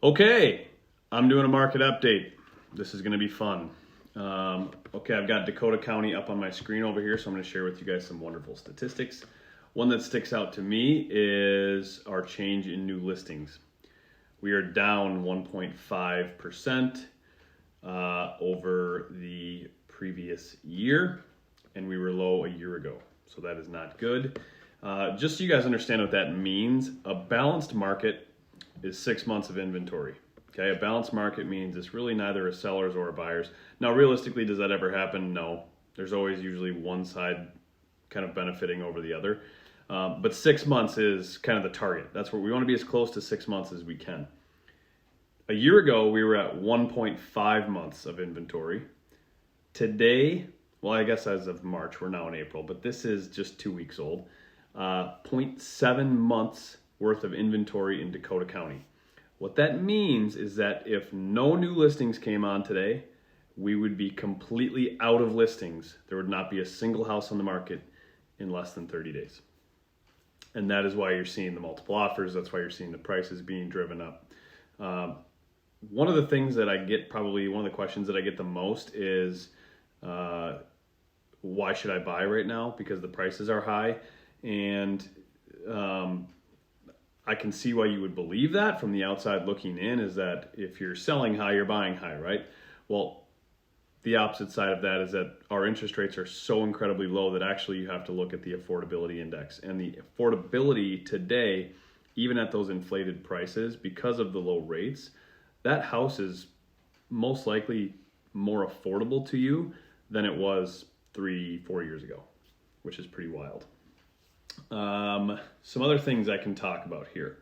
Okay, I'm doing a market update. This is going to be fun. Okay, I've got Dakota County up on my screen over here, so I'm going to share with you guys some wonderful statistics. One that sticks out to me is our change in new listings. We are down 1.5% over the previous year, and we were low a year ago, so that is not good. Just so you guys understand what that means, a balanced market is 6 months of inventory. Okay, a balanced market means it's really neither a seller's or a buyer's. Now, realistically, does that ever happen? No. There's always usually one side kind of benefiting over the other. But 6 months is kind of the target. That's where we want to be, as close to 6 months as we can. A year ago, we were at 1.5 months of inventory. Today, well, I guess as of March, we're now in April, but this is just 2 weeks old. 0.7 months worth of inventory in Dakota County. What that means is that if no new listings came on today, we would be completely out of listings. There would not be a single house on the market in less than 30 days. And that is why you're seeing the multiple offers. That's why you're seeing the prices being driven up. One of the things that I get, probably one of the questions that I get the most is, why should I buy right now? Because the prices are high. And I can see why you would believe that from the outside looking in, is that if you're selling high, you're buying high, right? Well, the opposite side of that is that our interest rates are so incredibly low that actually you have to look at the affordability index. And the affordability today, even at those inflated prices, because of the low rates, that house is most likely more affordable to you than it was 3-4 years ago, which is pretty wild. Some other things I can talk about here.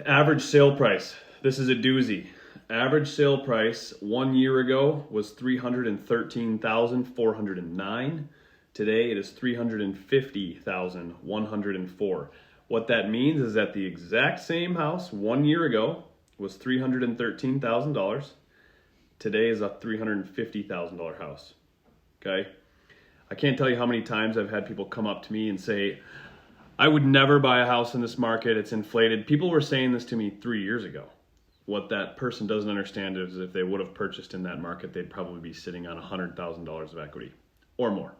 Average sale price. This is a doozy. Average sale price 1 year ago was $313,409. Today it is $350,104. What that means is that the exact same house 1 year ago was $313,000. Today is a $350,000 house. Okay? I can't tell you how many times I've had people come up to me and say, I would never buy a house in this market, it's inflated. People were saying this to me 3 years ago. What that person doesn't understand is if they would have purchased in that market, they'd probably be sitting on $100,000 of equity or more.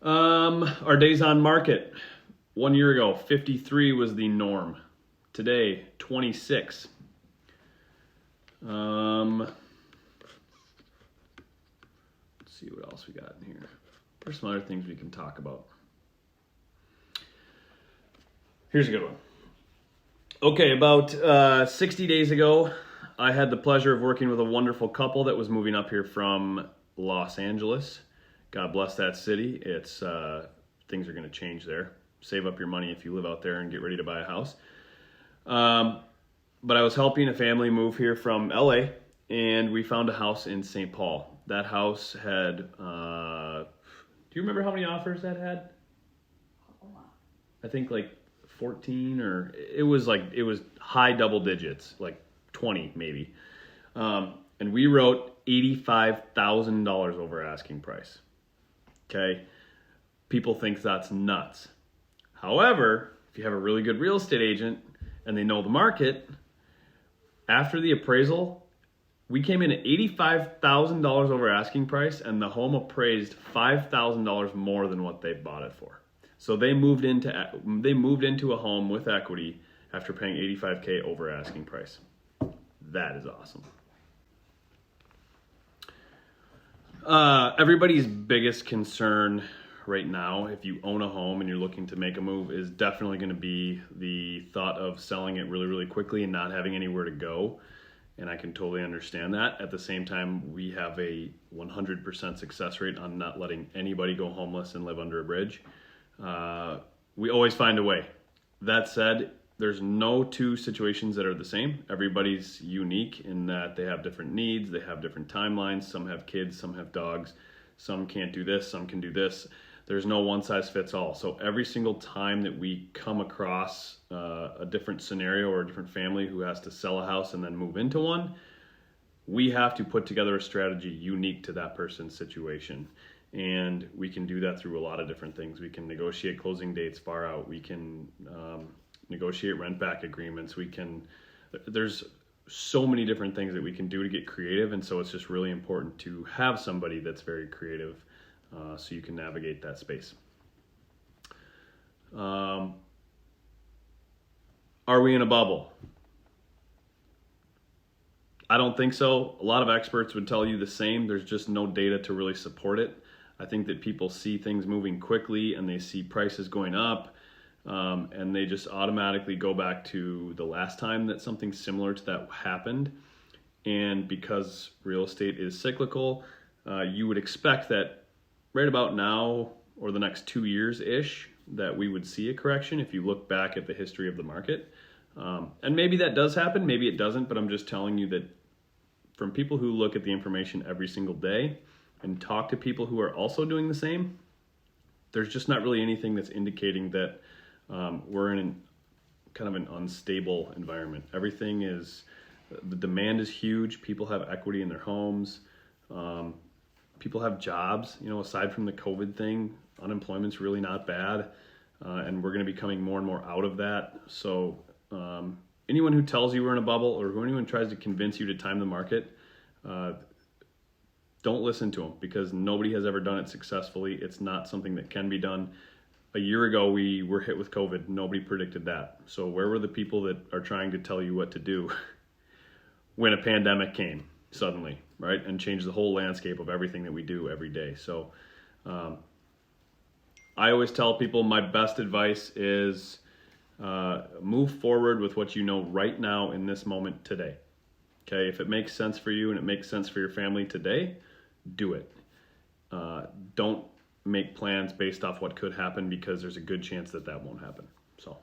Our days on market. 1 year ago, 53 was the norm. Today, 26. See what else we got in here. There's some other things we can talk about. Here's a good one. Okay, about 60 days ago, I had the pleasure of working with a wonderful couple that was moving up here from Los Angeles. God bless that city. It's things are going to change there. Save up your money if you live out there and get ready to buy a house. But I was helping a family move here from LA, and we found a house in St. Paul. That house had, do you remember how many offers that had? I think like 14, or it was high double digits, like 20 maybe. And we wrote $85,000 over asking price. Okay. People think that's nuts. However, if you have a really good real estate agent and they know the market, after the appraisal, we came in at $85,000 over asking price, and the home appraised $5,000 more than what they bought it for. So they moved into a home with equity after paying $85K over asking price. That is awesome. Everybody's biggest concern right now, if you own a home and you're looking to make a move, is definitely going to be the thought of selling it really, really quickly and not having anywhere to go. And I can totally understand that. At the same time, we have a 100% success rate on not letting anybody go homeless and live under a bridge. We always find a way. That said, there's no two situations that are the same. Everybody's unique in that they have different needs, they have different timelines. Some have kids, some have dogs, some can't do this, some can do this. There's no one size fits all. So every single time that we come across a different scenario or a different family who has to sell a house and then move into one, we have to put together a strategy unique to that person's situation. And we can do that through a lot of different things. We can negotiate closing dates far out. We can negotiate rent back agreements. There's so many different things that we can do to get creative. And so it's just really important to have somebody that's very creative so you can navigate that space. Are we in a bubble? I don't think so. A lot of experts would tell you the same. There's just no data to really support it. I think that people see things moving quickly and they see prices going up, and they just automatically go back to the last time that something similar to that happened. And because real estate is cyclical, you would expect that right about now or the next 2 years-ish that we would see a correction if you look back at the history of the market. And maybe that does happen, maybe it doesn't, but I'm just telling you that from people who look at the information every single day and talk to people who are also doing the same, there's just not really anything that's indicating that we're in kind of an unstable environment. The demand is huge. People have equity in their homes. People have jobs. Aside from the COVID thing, unemployment's really not bad. And we're going to be coming more and more out of that. So anyone who tells you we're in a bubble or anyone tries to convince you to time the market, don't listen to them, because nobody has ever done it successfully. It's not something that can be done. A year ago, we were hit with COVID. Nobody predicted that. So where were the people that are trying to tell you what to do when a pandemic came suddenly, right? And changed the whole landscape of everything that we do every day. So I always tell people my best advice is move forward with what you know right now in this moment today. Okay, if it makes sense for you and it makes sense for your family today, do it. Don't make plans based off what could happen, because there's a good chance that won't happen. So